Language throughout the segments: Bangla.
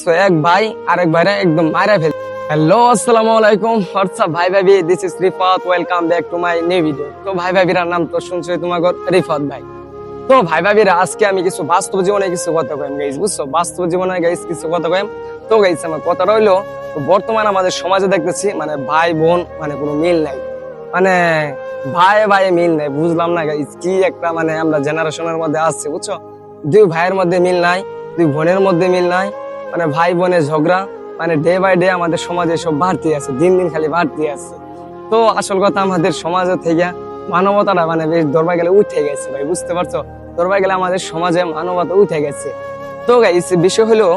দেখছো এক ভাই আরেক ভাইরা একদম মারা ফেল। হ্যালো আসসালামু আলাইকুম হোয়াটসঅ্যাপ ভাই ভাবি, this is Rifat, welcome back to my new video. তো ভাই ভাবিরা নাম তো শুনছো তোমাগো রিফাত ভাই। তো ভাই ভাবিরা আজকে আমি কিছু বাস্তব জীবনে কিছু কথা কইম গাইস, বুঝছো? বাস্তব জীবনে গাইস কিছু কথা কইম। তো গাইস আমার কথা রইলো, বর্তমান আমাদের সমাজে দেখতেছি মানে ভাই বোন মানে কোনো মিল নাই, মানে ভাই ভাই মিল নাই। বুঝলাম না গাইস কি একটা মানে আমরা জেনারেশনের মধ্যে আসছে, বুঝছো? দুই ভাইয়ের মধ্যে মিল নাই, দুই বোনের মধ্যে মিল নাই, মানে ভাই বোনের ঝগড়া মানে ডে বাই ডে আমাদের সমাজে সব বাড়তি আছে, দিন দিন খালি বাড়তি আছে। তো আসল কথা আমাদের সমাজে থেকে মানবতাটা মানে বেশ দরবার গেলে উঠে গেছে ভাই, বুঝতে পারছো? দরবার গেলে আমাদের সমাজে মানবতা উঠে গেছে। তো গাইস বিষয় হলো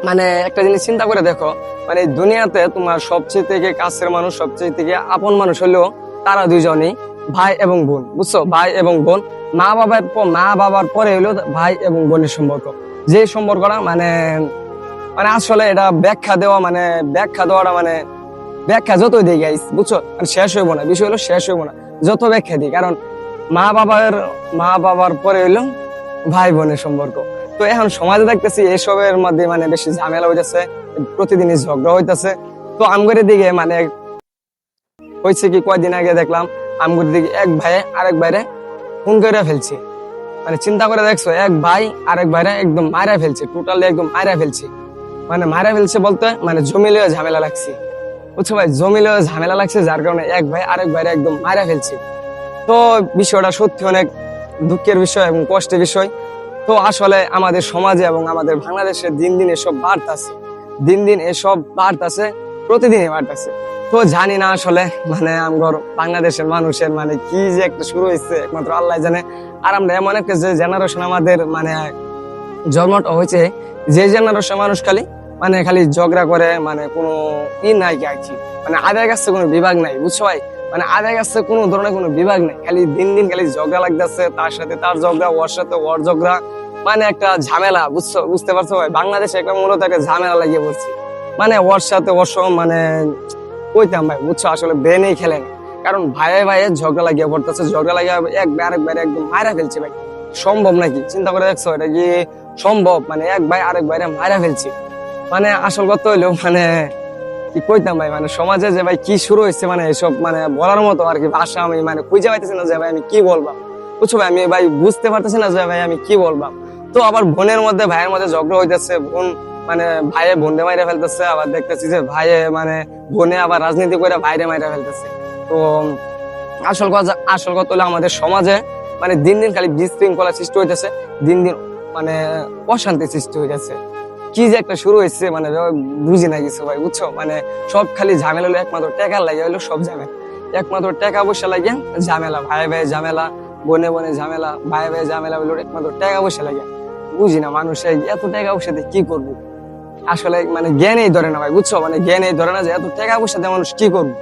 মানে একটা জিনিস চিন্তা করে দেখো, মানে দুনিয়াতে তোমার সবচেয়ে থেকে কাছের মানুষ, সবচেয়ে থেকে আপন মানুষ হলো তারা দুইজনই ভাই এবং বোন, বুঝছো? ভাই এবং বোন, মা বাবার পরে হলো ভাই এবং বোনের সম্পর্ক। যে সম্পর্কটা মানে মানে আসলে এটা ব্যাখ্যা দেওয়াটা মানে ব্যাখ্যা যতই দিই গাইস, বুঝছো, মানে শেষ হইব না। বিষয় হলো শেষ হইব না যত ব্যাখ্যা দিই, কারণ মা বাবার পরে হইলো ভাই বোনের সম্পর্ক। তো এখন সমাজে দেখতেছি এসবের মধ্যে মানে বেশি ঝামেলা হইতেছে, প্রতিদিনই ঝগড়া হইতেছে। তো আমগরের দিকে মানে হয়েছে কি, কয়দিন আগে দেখলাম আমগরের দিকে এক ভাই আরেক ভাইরে খুন করে ফেলছে। মানে চিন্তা করে দেখছো, এক ভাই আরেক ভাইরে একদম মারা ফেলছে, টোটালি একদম মারা ফেলছে। মানে মারা ফেলছে বলতে মানে জমিলেও ঝামেলা লাগছে, বুঝছো ভাই? জমিলেও ঝামেলা লাগছে, যার কারণে এক ভাই আরেক ভাইরে একদম মারা ফেলছে। তো বিষয়টা সত্যি অনেক দুঃখের বিষয় এবং কষ্টের বিষয়। তো আসলে আমাদের সমাজে এবং আমাদের বাংলাদেশে দিন দিন এসব বাড়তাছে, দিন দিন এসব বাড়তাছে, প্রতিদিনই বাড়তাছে। তো জানি না আসলে মানে আমার বাংলাদেশের মানুষের মানে কি যে একটা শুরু হয়েছে একমাত্র আল্লাহ জানে। আর আমরা এমন একটা যে জেনারেশন আমাদের মানে জন্মটা হয়েছে, যে জেনারেশন মানুষ খালি ঝগড়া করে, মানে কোনো ই নাই কি মানে আদায় কাছে কোনো বিভাগ নাই, বুঝছো ভাই? মানে আদায় কাছে কোনো ধরনের কোনো বিভাগ নাই, খালি দিন দিন খালি ঝগড়া লাগতেছে, তার সাথে তার ঝগড়া, ওর সাথে ওর ঝগড়া, মানে একটা ঝামেলা, বুঝতে পারছো ভাই? বাংলাদেশে একটা মূলত একটা ঝামেলা লাগিয়ে পড়ছে, মানে ওর সাথে ওর সঙ্গে মানে কইতাম ভাই, বুঝছো? আসলে ব্রেনেই খেলে না, কারণ ভাইয়ের ঝগড়া লাগিয়ে পড়তেছে, ঝগড়া লাগিয়ে আরেকবার একদম মারা ফেলছে ভাই। সম্ভব নাকি? চিন্তা করে দেখছো এটা কি সম্ভব? মানে এক ভাই আরেক ভাইরে মারা ফেলছে। মানে আসল কথা হইলো মানে কি কইতাম ভাই, মানে সমাজে যে ভাই কি শুরু হয়েছে মানে এসব মানে বলার মতো আর কি ভাষা আমি মানে খুঁজে পাইতেছি না যে ভাই আমি কি বলবাম, বুঝছো ভাই? আমি ভাই বুঝতে পারতেছি না যে ভাই আমি কি বলবাম। তো আবার বোনের মধ্যে ভাইয়ের মধ্যে ঝগড়া হইতেছে, বোন মানে ভাইয়ে বোনরে মাইরা ফেলতেছে, আবার দেখতেছি যে ভাইয়ে মানে বোনে আবার রাজনীতি করে ভাইরে মাইরা ফেলতেছে। তো আসল কথা হলো আমাদের সমাজে মানে দিন দিন খালি বিশৃঙ্খলা সৃষ্টি হইতেছে, দিন দিন মানে অশান্তি সৃষ্টি হইতেছে। কি যে একটা শুরু হয়েছে মানে বুঝি না কিছু ভাই, বুঝছো? মানে সব খালি ঝামেলা হলো, একমাত্র টাকা লাগে হলো সব ঝামেলা, একমাত্র টাকা পয়সা লাগে ঝামেলা, ভাই ভাই ঝামেলা, বোনে বোনে ঝামেলা, ভাই ভাই ঝামেলা হলো একমাত্র টাকা পয়সা লাগে। বুঝি না মানুষের এত টাকা পয়সাতে কি করবো, আসলে মানে জ্ঞানেই ধরে না ভাই, বুঝছো? মানে জ্ঞানেই ধরে না যে এত টাকা পয়সাতে মানুষ কি করবো।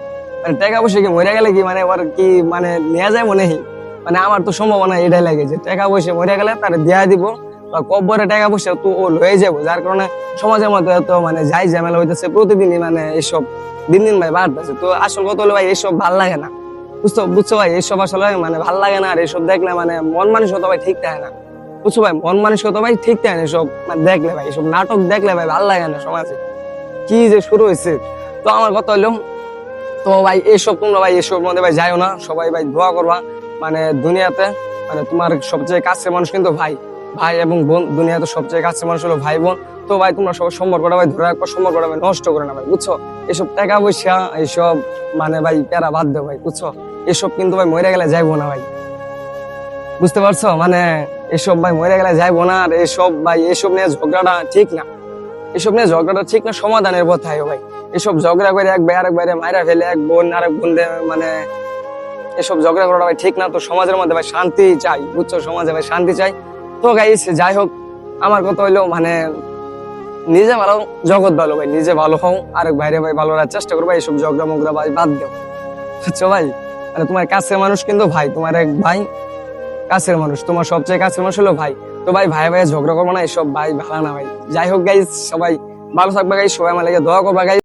মানে টাকা পয়সা কি মরে গেলে কি মানে ওর কি মানে নেওয়া যায় মনে হয়? মানে আমার তো সম্ভাবনা এটাই লাগে যে টাকা পয়সা মরে গেলে তার দেয়া দিব, বা কব্বরে টাকা পয়সা তো ও লয়ে যাবো, যার কারণে সমাজের মধ্যে এত মানে যাই ঝামেলা হইতেছে প্রতিদিনই, মানে এইসব দিন দিন ভাই বাড়তেছে। তো আসল কথা হলো ভাই এইসব ভাল লাগে না, বুঝছো ভাই? এইসব আসলে মানে ভাল লাগে না, আর এইসব দেখলে মানে মন মানসিকতা ভাই ঠিক থাকে না, বুঝছো ভাই? মন মানসিকতা ভাই ঠিক থাকে না এসব মানে দেখলে ভাই, এসব নাটক দেখলে ভাই ভাল লাগে না সমাজে কি যে শুরু হয়েছে। তো আমার কথা হলো, তো ভাই এইসব তোমরা ভাই এসব মধ্যে ভাই যাইও না, সবাই ভাই দোয়া করবা। মানে দুনিয়াতে মানে তোমার সবচেয়ে কাছের মানুষ কিন্তু ভাই এবং বোন, দুনিয়াতে সবচেয়ে কাছের মানুষ হলো ভাই বোন। তো ভাই তোমরা সবাই সম্পর্কটা ভাই ধরে রাখো, সম্পর্কটা ভাই নষ্ট করে না ভাই, বুঝছো? এসব টাকা পয়সা এইসব মানে ভাই প্যারা বাদ দেও ভাই, বুঝছো? এসব কিন্তু ভাই মরে গেলে যাইবো না ভাই, বুঝতে পারছো? মানে এসব ভাই মরে গেলে যাইবো না। আর এসব নিয়ে ঝগড়াটা ঠিক না, সমাধানের পথে আইও ভাই। এসব ঝগড়া করে এক ভাই আরেক ভাইরে মাইরা ফেলে, এক বোন আরেক বোন মানে এসব ঝগড়া করাটা ভাই ঠিক না। তো সমাজের মধ্যে ভাই শান্তি চাই, বুঝছো? সমাজে ভাই শান্তি চাই। তো গাইস যাই হোক, আমার কথা হইলো মানে নিজে ভালো জগৎ ভালো ভাই, নিজে ভালো হও, আরেক ভাইরে ভাই ভালো রাখার চেষ্টা করো ভাই, এসব ঝগড়া মগড়া ভাই বাদ দেও, বুঝছো ভাই? মানে তোমার কাছের মানুষ কিন্তু ভাই, তোমার এক ভাই কাছের মানুষ, তোমার সবচেয়ে কাছের মানুষ হলো ভাই। তো ভাই ভাই ঝগড়া করবো না, এসব ভাই ভালো না ভাই। যাই হোক গাইস, সবাই ভালো থাকবে গাইস, সবাই আমার লাগে দোয়া করবা গাইস।